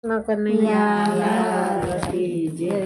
કનૈયા લાલ કી જય।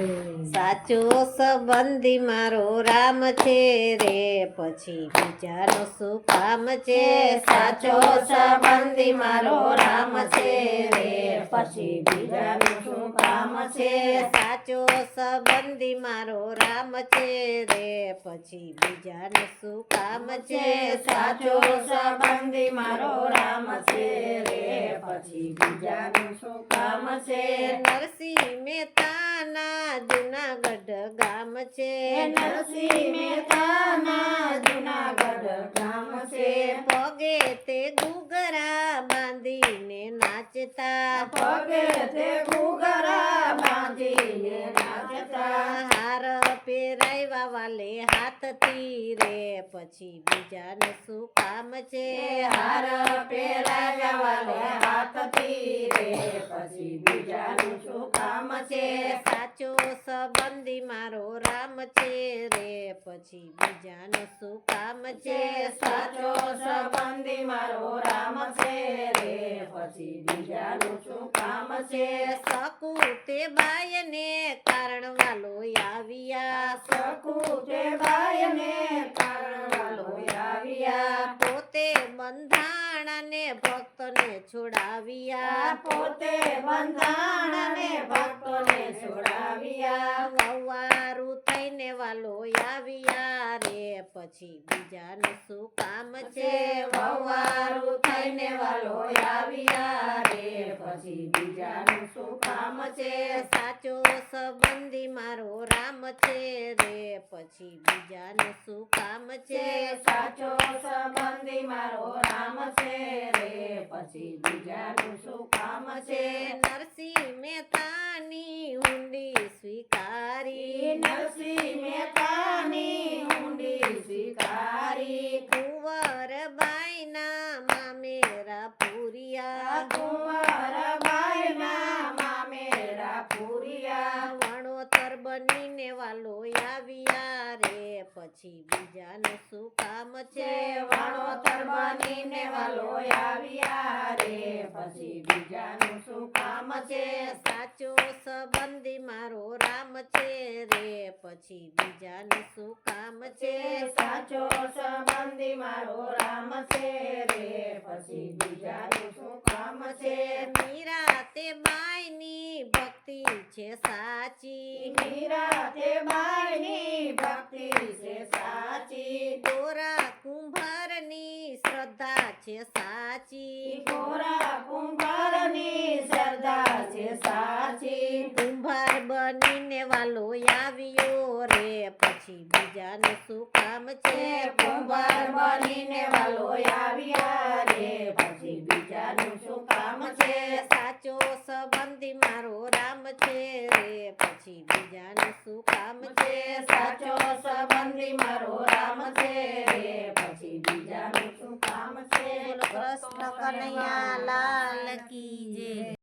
સાચો સંબંધી મારો રામ છે રે, પછી બીજાનું શું કામ છે। સાચો સંબંધી મારો રામ છે રે, પછી બીજાનું શું કામ છે। સાચો સંબંધી મારો રામ છે રે, પછી બીજાનું શું કામ છે। સાચો સંબંધી મારો રામ છે રે, પછી બીજાનું શું કામ છે। નરસિંહ મહેતાના જુનાગઢ ગામ છે। નરસિંહ મહેતાના જુનાગઢ ગામ છે। પગે તે ઘૂઘરા બાંધીને નાચતા, પગે તે ઘૂઘરા બાંધીને નાચતા। હાર પહેરાવ્યા વાલે હાથથી રે, પછી બીજાનું શું કામ છે। હાર પહેરાવ્યા વાલે હાથથી રે, પછી બીજાનું શું કામ છે। સાચો સંબંધી મારો રામ છે રે, પછી બીજાનું શું કામ છે। સાચો સંબંધી મારો રામ છે રે, પછી બીજાનું શું કામ છે। સકુતે બાયને કારણ વાલો આવ્યા, સકુતે બાયને કારણવાલો આવ્યા। પોતે બંધાણાને ભક્તને છોડાવ્યા, પોતે બંધાણને ભક્તોને છોડાવ્યા। વવારું થઈને વાલો આવ્યા રે, પછી બીજાનું શું કામ છે। વવારું થઈને વાલો આવ્યા રે, પછી બીજાનું શું કામ છે। સાચો સંબંધી મારો રામ છે રે, પછી બીજાનું શું કામ છે। સાચો સંબંધી મારો રામ છે રે, પછી બીજાનું શું કામ છે। નરસિંહ મહેતાની ઊંડી સ્વીકારી, નરસિંહ મહેતાની ઊંડી સ્વીકારી। કુંવરબાઈના મામેરા પૂરિયા, કુંવરબાઈના મામેરા પૂરિયા। વણોતર બનીને વાલો આવ્યા રે, પછી બીજાનું શું કામ છે। વણોતર બનીને વાલો આવ્યા રે, પછી બીજાનું શું કામ છે। સાચો સંબંધી મારો રામ છે રે, પછી બીજાનું શું કામ છે। સાચો સંબંધી મારો રામ છે રે, પછી બીજાનું શું કામ છે। મીરા તે બાઈની ભક્તિ છે સાચી, મીરા તે બાઈની ભક્તિ છે સાચી। ગોરા કુંભારની શ્રદ્ધા છે સાચી, ગોરા કુંભારની શ્રદ્ધા છે સાચી। કુંભાર બનીને વાલો આવ્યો રે, પછી બીજાનું શું કામ છે। કુંભાર બનીને વાલો આવ્યા રે, પછી બીજાનું શું કામ છે। સાચો સંબંધી મારો રામ છે રે, પછી બીજાનું શું કામ છે। સાચો સંબંધી મારો રામ છે રે, પછી બીજાનું શું કામ છે। કૃષ્ણ કનૈયા લાલ કી જય।